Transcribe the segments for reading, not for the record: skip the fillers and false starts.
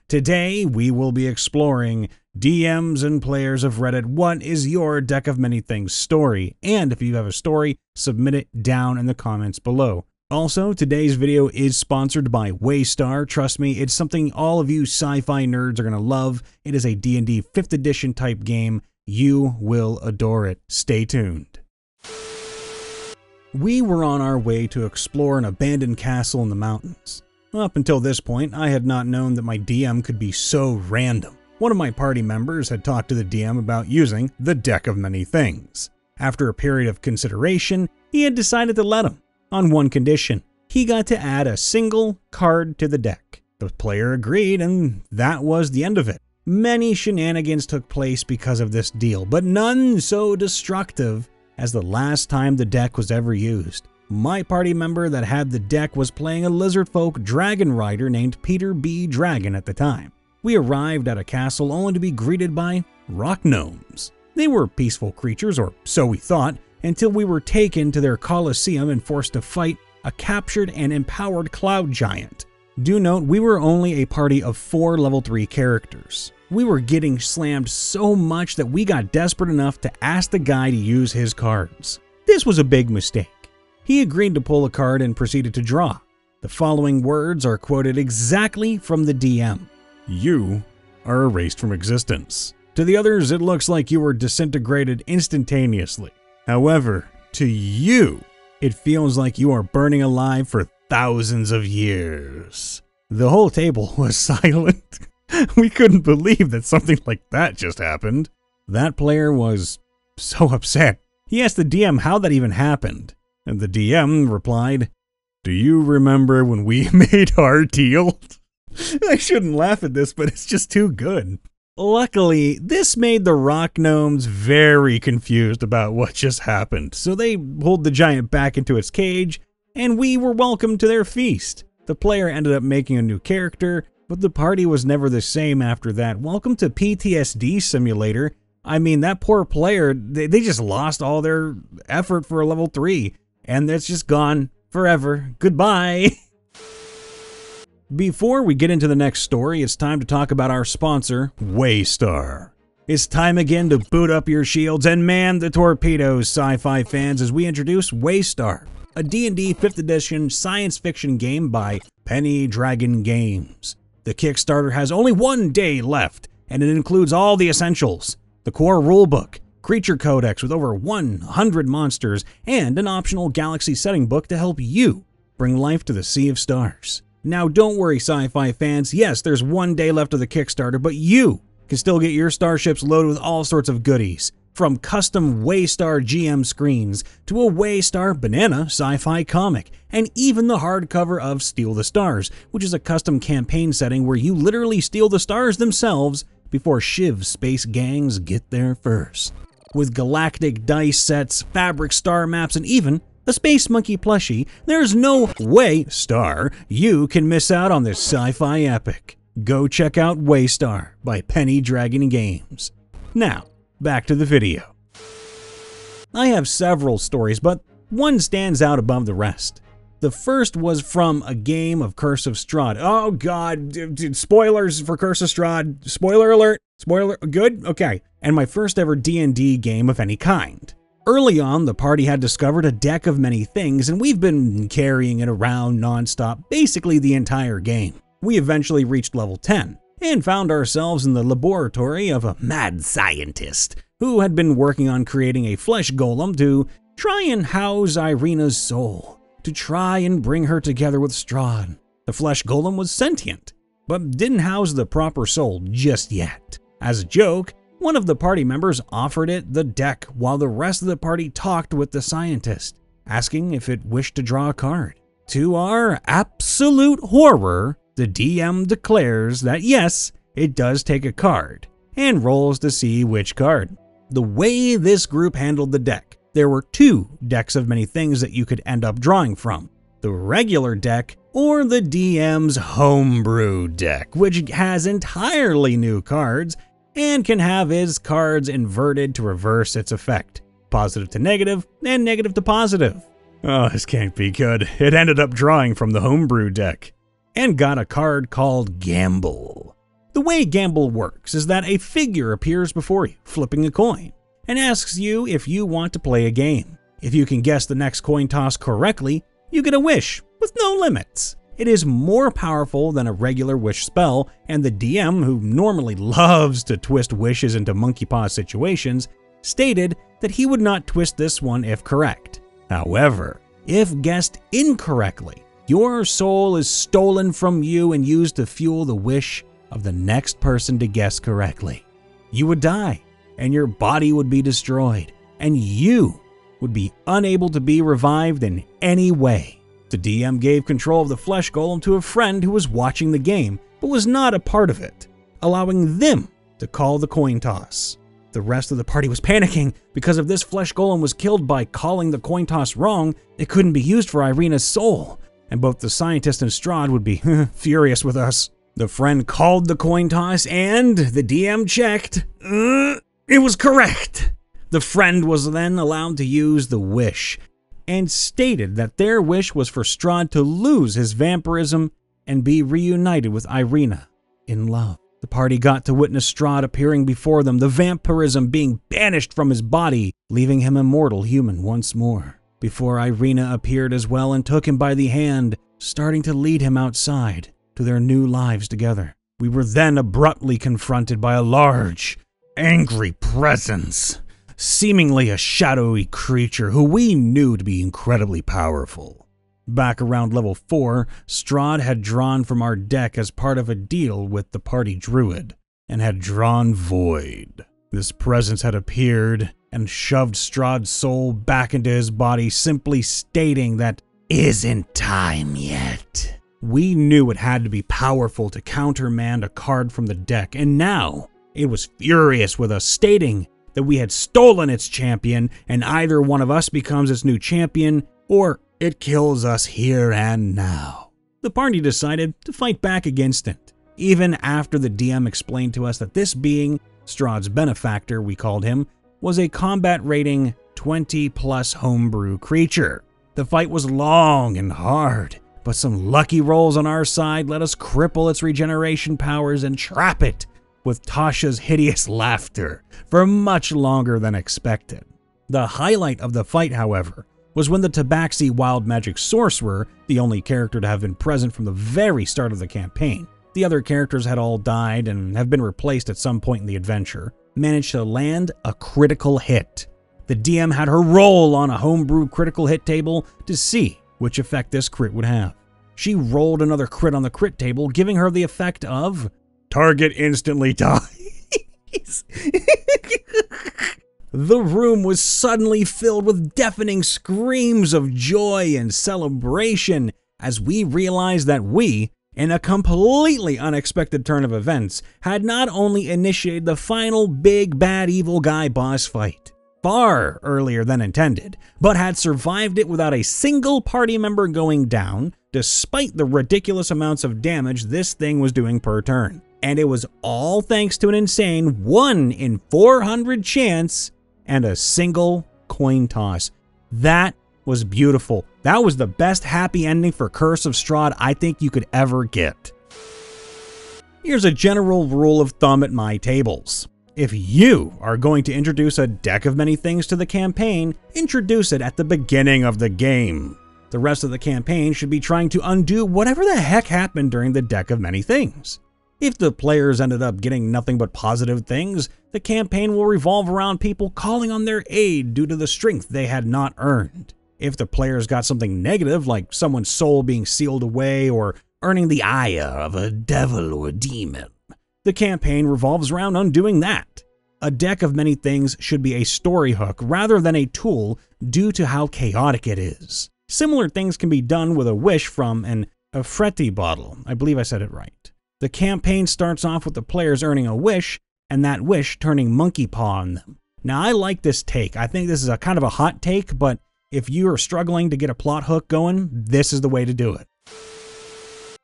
Today, we will be exploring DMs and players of Reddit. What is your Deck of Many Things story? And if you have a story, submit it down in the comments below. Also, today's video is sponsored by Waystar. Trust me, it's something all of you sci-fi nerds are going to love. It is a D&D 5th edition type game. You will adore it. Stay tuned. We were on our way to explore an abandoned castle in the mountains. Up until this point, I had not known that my DM could be so random. One of my party members had talked to the DM about using the Deck of Many Things. After a period of consideration, he had decided to let him. On one condition, he got to add a single card to the deck. The player agreed, and that was the end of it. Many shenanigans took place because of this deal, but none so destructive as the last time the deck was ever used. My party member that had the deck was playing a lizardfolk dragon rider named Peter B. Dragon at the time. We arrived at a castle only to be greeted by rock gnomes. They were peaceful creatures, or so we thought, until we were taken to their coliseum and forced to fight a captured and empowered cloud giant. Do note, we were only a party of 4 level 3 characters. We were getting slammed so much that we got desperate enough to ask the guy to use his cards. This was a big mistake. He agreed to pull a card and proceeded to draw. The following words are quoted exactly from the DM. "You are erased from existence. To the others, it looks like you were disintegrated instantaneously. However, to you, it feels like you are burning alive for thousands of years." The whole table was silent. We couldn't believe that something like that just happened. That player was so upset. He asked the DM how that even happened, and the DM replied, "Do you remember when we made our deal?" I shouldn't laugh at this, but it's just too good. Luckily, this made the rock gnomes very confused about what just happened, so they pulled the giant back into its cage, and we were welcomed to their feast. The player ended up making a new character, but the party was never the same after that. Welcome to PTSD Simulator. I mean, that poor player, they just lost all their effort for a level 3, and it's just gone forever. Goodbye. Before we get into the next story, it's time to talk about our sponsor, Waystar. It's time again to boot up your shields and man the torpedoes, sci-fi fans, as we introduce Waystar, a D&D 5th edition science fiction game by Penny Dragon Games. The Kickstarter has only 1 day left, and it includes all the essentials: the core rulebook, creature codex with over 100 monsters, and an optional galaxy setting book to help you bring life to the Sea of Stars. Now, don't worry, sci-fi fans. Yes, there's 1 day left of the Kickstarter, but you can still get your starships loaded with all sorts of goodies, from custom Waystar GM screens to a Waystar banana sci-fi comic, and even the hardcover of Steal the Stars, which is a custom campaign setting where you literally steal the stars themselves before Shiv's space gangs get there first. With galactic dice sets, fabric star maps, and even a Space Monkey plushie, there's no way, you can miss out on this sci-fi epic. Go check out Waystar by Penny Dragon Games. Now, back to the video. I have several stories, but one stands out above the rest. The first was from a game of Curse of Strahd. Oh god, spoilers for Curse of Strahd. Spoiler alert. Spoiler, good? Okay. And my first ever D&D game of any kind. Early on, the party had discovered a deck of many things, and we've been carrying it around nonstop basically the entire game. We eventually reached level 10, and found ourselves in the laboratory of a mad scientist who had been working on creating a flesh golem to try and house Irina's soul, to try and bring her together with Strahd. The flesh golem was sentient, but didn't house the proper soul just yet. As a joke, one of the party members offered it the deck while the rest of the party talked with the scientist, asking if it wished to draw a card. To our absolute horror, the DM declares that yes, it does take a card, and rolls to see which card. The way this group handled the deck, there were 2 decks of many things that you could end up drawing from: the regular deck or the DM's homebrew deck, which has entirely new cards and can have his cards inverted to reverse its effect. Positive to negative, and negative to positive. Oh, this can't be good. It ended up drawing from the homebrew deck, and got a card called Gamble. The way Gamble works is that a figure appears before you, flipping a coin, and asks you if you want to play a game. If you can guess the next coin toss correctly, you get a wish with no limits. It is more powerful than a regular wish spell, and the DM, who normally loves to twist wishes into monkey paw situations, stated that he would not twist this one if correct. However, if guessed incorrectly, your soul is stolen from you and used to fuel the wish of the next person to guess correctly. You would die, and your body would be destroyed, and you would be unable to be revived in any way. The DM gave control of the flesh golem to a friend who was watching the game, but was not a part of it, allowing them to call the coin toss. The rest of the party was panicking because if this flesh golem was killed by calling the coin toss wrong, it couldn't be used for Irina's soul, and both the scientist and Strahd would be furious with us. The friend called the coin toss and the DM checked. It was correct. The friend was then allowed to use the wish and stated that their wish was for Strahd to lose his vampirism and be reunited with Irina in love. The party got to witness Strahd appearing before them, the vampirism being banished from his body, leaving him a mortal human once more, before Irina appeared as well and took him by the hand, starting to lead him outside to their new lives together. We were then abruptly confronted by a large, angry presence, seemingly a shadowy creature who we knew to be incredibly powerful. Back around level 4, Strahd had drawn from our deck as part of a deal with the party druid, and had drawn Void. This presence had appeared and shoved Strahd's soul back into his body, simply stating that isn't time yet. We knew it had to be powerful to countermand a card from the deck, and now it was furious with us, stating that we had stolen its champion, and either one of us becomes its new champion, or it kills us here and now. The party decided to fight back against it, even after the DM explained to us that this being, Strahd's benefactor we called him, was a combat rating 20+ homebrew creature. The fight was long and hard, but some lucky rolls on our side let us cripple its regeneration powers and trap it with Tasha's hideous laughter for much longer than expected. The highlight of the fight, however, was when the Tabaxi Wild Magic Sorcerer, the only character to have been present from the very start of the campaign, the other characters had all died and have been replaced at some point in the adventure, managed to land a critical hit. The DM had her roll on a homebrew critical hit table to see which effect this crit would have. She rolled another crit on the crit table, giving her the effect of target instantly dies. The room was suddenly filled with deafening screams of joy and celebration as we realized that we, in a completely unexpected turn of events, had not only initiated the final big bad evil guy boss fight, far earlier than intended, but had survived it without a single party member going down, despite the ridiculous amounts of damage this thing was doing per turn. And it was all thanks to an insane 1 in 400 chance and a single coin toss. That was beautiful. That was the best happy ending for Curse of Strahd I think you could ever get. Here's a general rule of thumb at my tables. If you are going to introduce a deck of many things to the campaign, introduce it at the beginning of the game. The rest of the campaign should be trying to undo whatever the heck happened during the deck of many things. If the players ended up getting nothing but positive things, the campaign will revolve around people calling on their aid due to the strength they had not earned. If the players got something negative, like someone's soul being sealed away or earning the ire of a devil or demon, the campaign revolves around undoing that. A deck of many things should be a story hook rather than a tool due to how chaotic it is. Similar things can be done with a wish from an Afreti bottle. I believe I said it right. The campaign starts off with the players earning a wish, and that wish turning monkey paw on them. Now, I like this take. I think this is a kind of a hot take, but if you are struggling to get a plot hook going, this is the way to do it.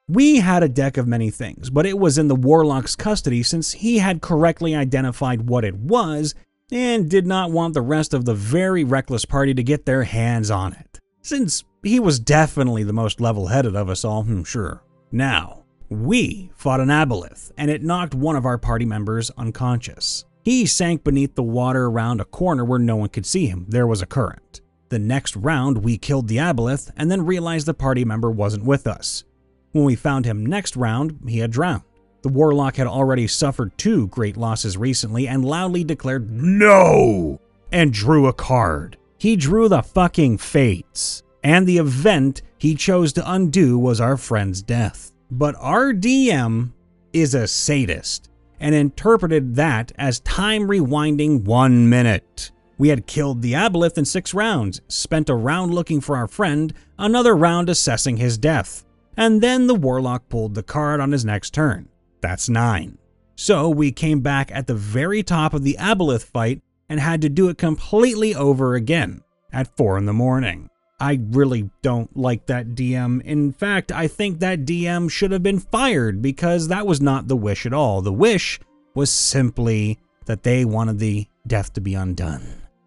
We had a deck of many things, but it was in the Warlock's custody since he had correctly identified what it was and did not want the rest of the very reckless party to get their hands on it, since he was definitely the most level-headed of us all, sure. Now, We fought an aboleth, and it knocked one of our party members unconscious. He sank beneath the water around a corner where no one could see him. There was a current. The next round, we killed the aboleth and then realized the party member wasn't with us. When we found him next round, he had drowned. The warlock had already suffered 2 great losses recently and loudly declared "No!" and drew a card. He drew the fucking fates. And the event he chose to undo was our friend's death. But our DM is a sadist and interpreted that as time rewinding 1 minute. We had killed the aboleth in 6 rounds, spent a round looking for our friend, another round assessing his death, and then the warlock pulled the card on his next turn. That's 9. So we came back at the very top of the aboleth fight and had to do it completely over again at 4 in the morning. I really don't like that DM. In fact, I think that DM should have been fired because that was not the wish at all. The wish was simply that they wanted the death to be undone.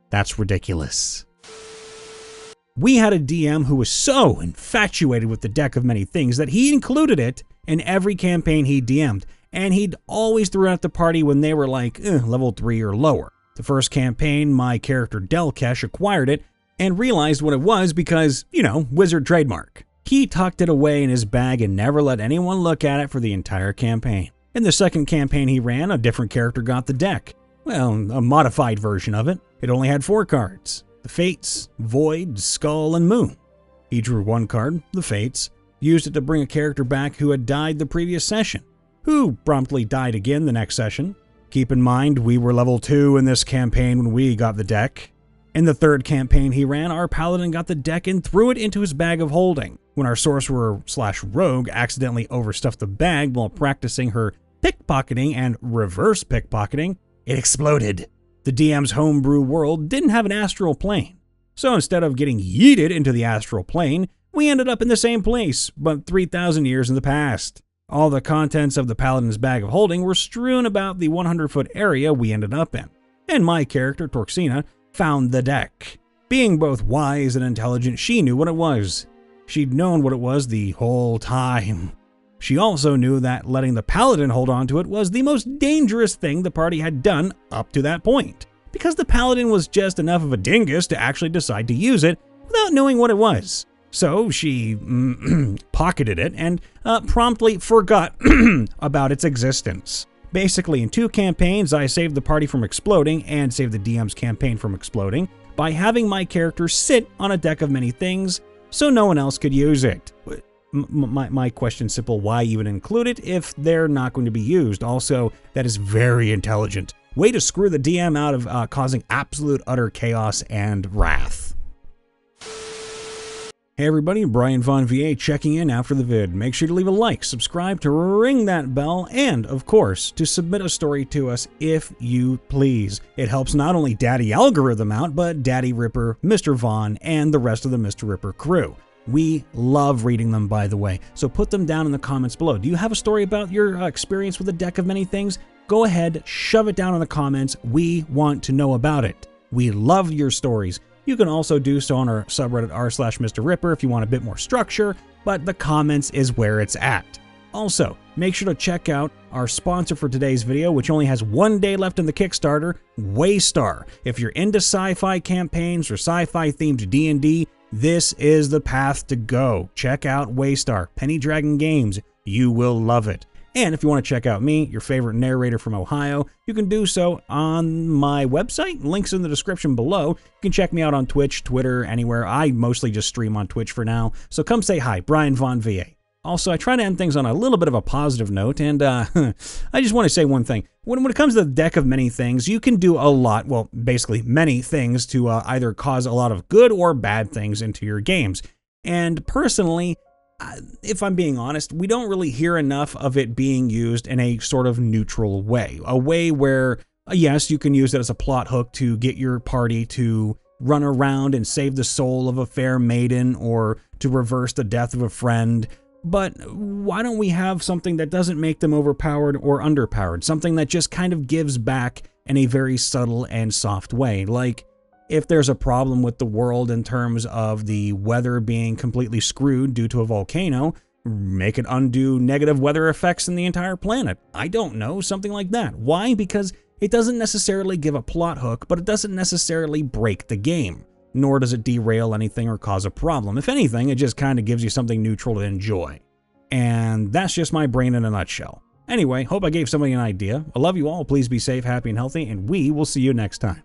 That's ridiculous. We had a DM who was so infatuated with the deck of many things that he included it in every campaign he DM'd, and he'd always throw it at the party when they were like level 3 or lower. The first campaign, my character Delkesh acquired it and realized what it was because, wizard trademark. He tucked it away in his bag and never let anyone look at it for the entire campaign. In the second campaign he ran, a different character got the deck. Well, a modified version of it. It only had 4 cards. The Fates, Void, Skull, and Moon. He drew 1 card, the Fates, used it to bring a character back who had died the previous session, who promptly died again the next session. Keep in mind, we were level 2 in this campaign when we got the deck. In the third campaign he ran, our paladin got the deck and threw it into his bag of holding. When our sorcerer/rogue accidentally overstuffed the bag while practicing her pickpocketing and reverse pickpocketing, it exploded. The DM's homebrew world didn't have an astral plane. So instead of getting yeeted into the astral plane, we ended up in the same place, but 3,000 years in the past. All the contents of the paladin's bag of holding were strewn about the 100-foot area we ended up in. And my character, Torxina, found the deck. Being both wise and intelligent, she knew what it was. She'd known what it was the whole time. She also knew that letting the paladin hold on to it was the most dangerous thing the party had done up to that point, because the paladin was just enough of a dingus to actually decide to use it without knowing what it was. So she pocketed it and promptly forgot about its existence. Basically, in 2 campaigns, I saved the party from exploding and saved the DM's campaign from exploding by having my character sit on a deck of many things so no one else could use it. My question's simple, why even include it if they're not going to be used? Also, that is very intelligent. Way to screw the DM out of causing absolute utter chaos and wrath. Hey everybody, Brian Von VA checking in after the vid. Make sure to leave a like, subscribe, to ring that bell, and of course, to submit a story to us if you please. It helps not only Daddy Algorithm out, but Daddy Ripper, Mr. Von, and the rest of the Mr. Ripper crew. We love reading them, by the way, so put them down in the comments below. Do you have a story about your experience with a deck of many things? Go ahead, shove it down in the comments. We want to know about it. We love your stories. You can also do so on our subreddit r/MrRipper if you want a bit more structure, but the comments is where it's at. Also, make sure to check out our sponsor for today's video, which only has 1 day left in the Kickstarter, Waystar. If you're into sci-fi campaigns or sci-fi themed D&D, this is the path to go. Check out Waystar, Penny Dragon Games. You will love it. And if you want to check out me, your favorite narrator from Ohio, you can do so on my website. Links in the description below. You can check me out on Twitch, Twitter, anywhere. I mostly just stream on Twitch for now, so come say hi, Brian Von VA. Also, I try to end things on a little bit of a positive note, and I just want to say one thing. When it comes to the deck of many things, you can do a lot, well, basically many things to either cause a lot of good or bad things into your games. And personally, if I'm being honest, we don't really hear enough of it being used in a sort of neutral way. A way where, yes, you can use it as a plot hook to get your party to run around and save the soul of a fair maiden or to reverse the death of a friend. But why don't we have something that doesn't make them overpowered or underpowered? Something that just kind of gives back in a very subtle and soft way. Like, if there's a problem with the world in terms of the weather being completely screwed due to a volcano, make it undo negative weather effects in the entire planet. I don't know, something like that. Why? Because it doesn't necessarily give a plot hook, but it doesn't necessarily break the game, nor does it derail anything or cause a problem. If anything, it just kind of gives you something neutral to enjoy. And that's just my brain in a nutshell. Anyway, hope I gave somebody an idea. I love you all. Please be safe, happy, and healthy, and we will see you next time.